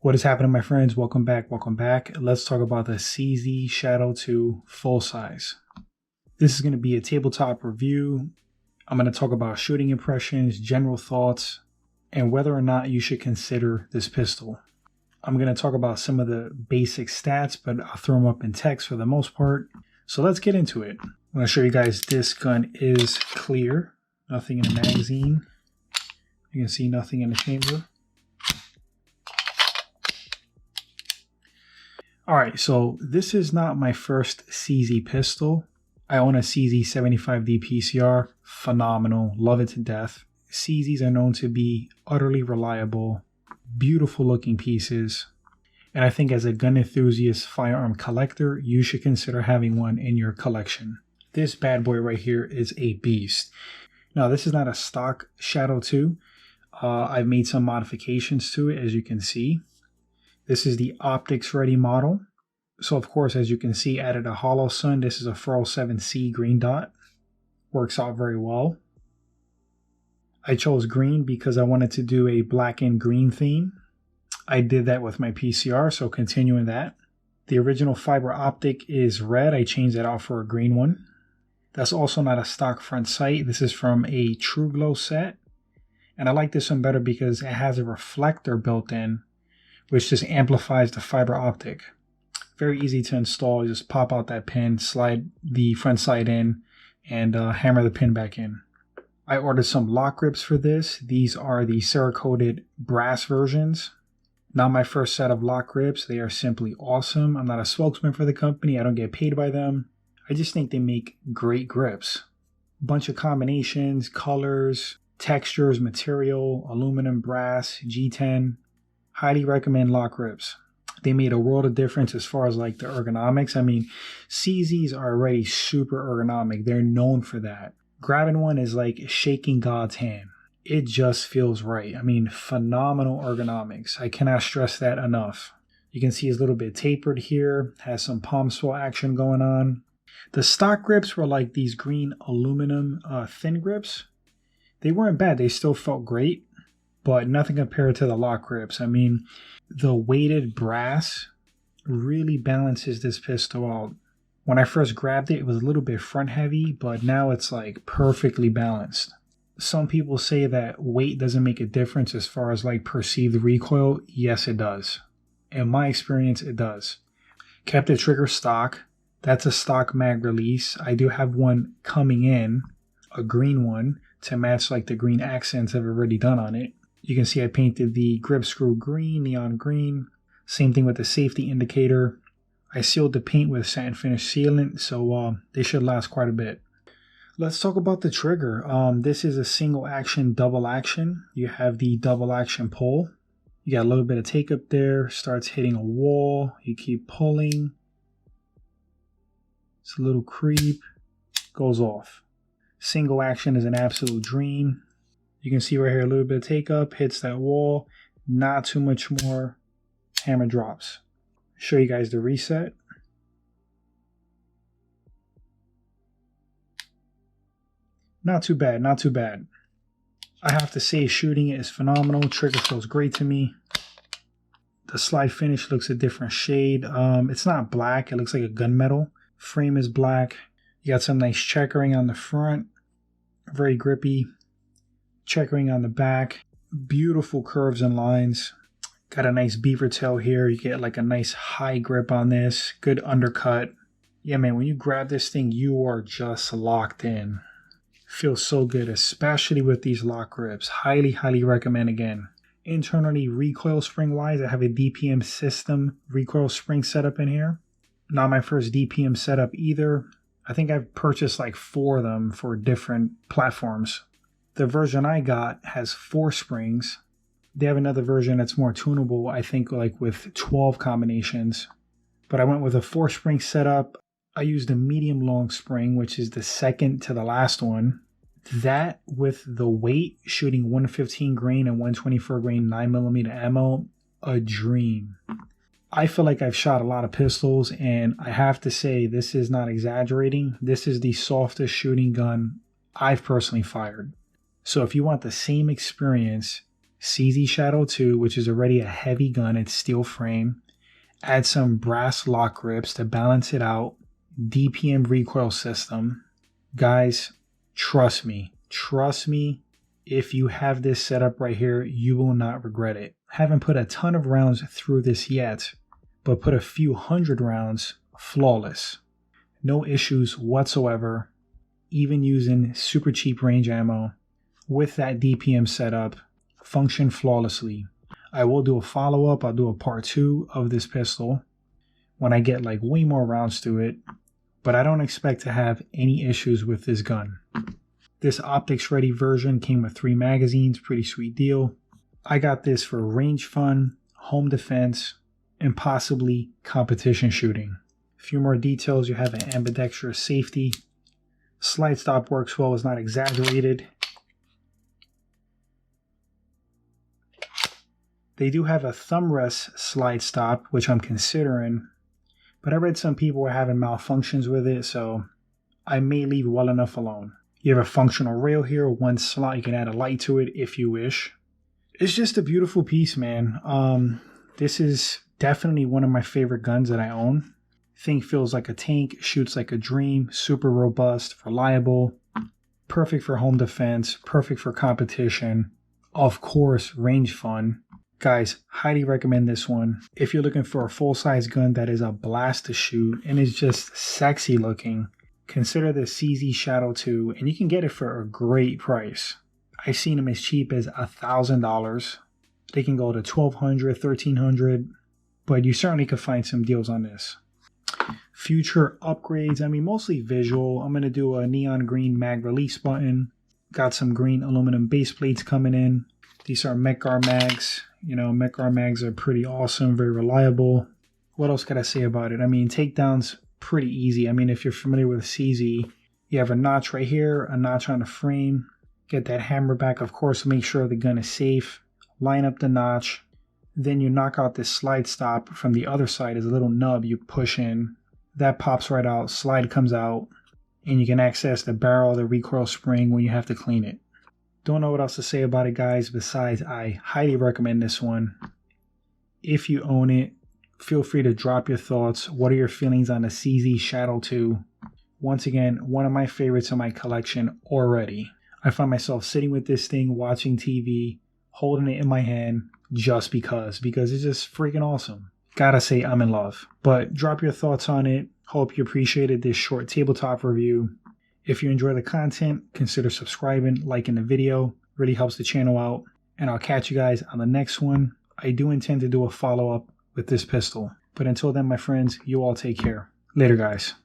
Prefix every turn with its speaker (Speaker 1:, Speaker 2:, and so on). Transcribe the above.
Speaker 1: What is happening, my friends? Welcome back. Welcome back. Let's talk about the CZ Shadow 2 full size. This is going to be a tabletop review. I'm going to talk about shooting impressions, general thoughts, and whether or not you should consider this pistol. I'm going to talk about some of the basic stats, but I'll throw them up in text for the most part. So let's get into it. I'm going to show you guys this gun is clear. Nothing in the magazine. You can see nothing in the chamber. Alright, so this is not my first CZ pistol. I own a CZ 75D PCR. Phenomenal. Love it to death. CZs are known to be utterly reliable, beautiful looking pieces. And I think as a gun enthusiast firearm collector, you should consider having one in your collection. This bad boy right here is a beast. Now, this is not a stock Shadow 2. I've made some modifications to it, as you can see. This is the optics ready model. So of course, as you can see, added a hollow sun. This is a 407C green dot. Works out very well. I chose green because I wanted to do a black and green theme. I did that with my PCR, so continuing that. The original fiber optic is red. I changed that out for a green one. That's also not a stock front sight. This is from a True Glow set. And I like this one better because it has a reflector built in, which just amplifies the fiber optic. Very easy to install. You just pop out that pin, slide the front sight in, and hammer the pin back in. I ordered some lock grips for this. These are the Cerakoted brass versions. Not my first set of lock grips. They are simply awesome. I'm not a spokesman for the company. I don't get paid by them. I just think they make great grips. Bunch of combinations, colors, textures, material, aluminum, brass, G10. Highly recommend lock grips. They made a world of difference as far as like the ergonomics. I mean, CZs are already super ergonomic. They're known for that. Grabbing one is like shaking God's hand. It just feels right. I mean, phenomenal ergonomics. I cannot stress that enough. You can see it's a little bit tapered here. Has some palm swell action going on. The stock grips were like these green aluminum thin grips. They weren't bad. They still felt great, but nothing compared to the lock grips. I mean, the weighted brass really balances this pistol out. When I first grabbed it, it was a little bit front heavy, but now it's like perfectly balanced. Some people say that weight doesn't make a difference as far as like perceived recoil. Yes, it does. In my experience, it does. Kept the trigger stock. That's a stock mag release. I do have one coming in, a green one, to match like the green accents I've already done on it. You can see I painted the grip screw green, neon green. Same thing with the safety indicator. I sealed the paint with satin finish sealant, so they should last quite a bit. Let's talk about the trigger. This is a single action, double action. You have the double action pull. You got a little bit of take up there, starts hitting a wall. You keep pulling. It's a little creep, goes off. Single action is an absolute dream. You can see right here a little bit of take up, hits that wall, not too much more, hammer drops. Show you guys the reset. Not too bad, not too bad. I have to say shooting it is phenomenal. Trigger feels great to me. The slide finish looks a different shade. It's not black, it looks like a gunmetal. Frame is black. You got some nice checkering on the front. Very grippy. Checkering on the back. Beautiful curves and lines. Got a nice beaver tail here. You get like a nice high grip on this. Good undercut. Yeah, man, when you grab this thing, you are just locked in. Feels so good, especially with these lock grips. Highly, highly recommend again. Internally, recoil spring wise, I have a DPM system recoil spring setup in here. Not my first DPM setup either. I think I've purchased like 4 of them for different platforms. The version I got has 4 springs. They have another version that's more tunable, I think like with 12 combinations. But I went with a 4-spring setup. I used a medium long spring, which is the second to the last one. That with the weight, shooting 115 grain and 124 grain 9mm ammo, a dream. I feel like I've shot a lot of pistols, and I have to say, this is not exaggerating. This is the softest shooting gun I've personally fired. So if you want the same experience CZ Shadow 2, which is already a heavy gun, it's steel frame. Add some brass lock grips to balance it out. DPM recoil system. Guys, trust me. If you have this setup right here, you will not regret it. Haven't put a ton of rounds through this yet, but put a few hundred rounds flawless. No issues whatsoever. Even using super cheap range ammo with that DPM setup, function flawlessly. I will do a follow-up. I'll do a part 2 of this pistol when I get like way more rounds to it, but I don't expect to have any issues with this gun. This optics ready version came with 3 magazines, pretty sweet deal. I got this for range fun, home defense, and possibly competition shooting. A few more details. You have an ambidextrous safety. Slide stop works well, is not exaggerated. They do have a thumb rest slide stop, which I'm considering, but I read some people were having malfunctions with it, so I may leave well enough alone. You have a functional rail here, 1 slot. You can add a light to it if you wish. It's just a beautiful piece, man. This is definitely one of my favorite guns that I own. Thing feels like a tank, shoots like a dream, super robust, reliable, perfect for home defense, perfect for competition. Of course, range fun. Guys, highly recommend this one. If you're looking for a full-size gun that is a blast to shoot and is just sexy looking, consider the CZ Shadow 2, and you can get it for a great price. I've seen them as cheap as $1,000. They can go to $1,200, $1,300, but you certainly could find some deals on this. Future upgrades, mostly visual. I'm going to do a neon green mag release button. Got some green aluminum base plates coming in. These are Mech-Gar mags. Mech-Gar mags are pretty awesome, very reliable. What else could I say about it? Takedown's pretty easy. If you're familiar with CZ, you have a notch right here, a notch on the frame. Get that hammer back, of course, make sure the gun is safe. Line up the notch. Then you knock out this slide stop. From the other side is a little nub you push in. That pops right out, slide comes out, and you can access the barrel, the recoil spring when you have to clean it. Don't know what else to say about it, guys, besides I highly recommend this one. If you own it, feel free to drop your thoughts. What are your feelings on the CZ Shadow 2? Once again, one of my favorites in my collection already. I find myself sitting with this thing, watching TV, holding it in my hand just because it's just freaking awesome. Gotta say, I'm in love. But drop your thoughts on it. Hope you appreciated this short tabletop review. If you enjoy the content, consider subscribing, liking the video. Really helps the channel out. And I'll catch you guys on the next one. I do intend to do a follow-up with this pistol. But until then, my friends, you all take care. Later, guys.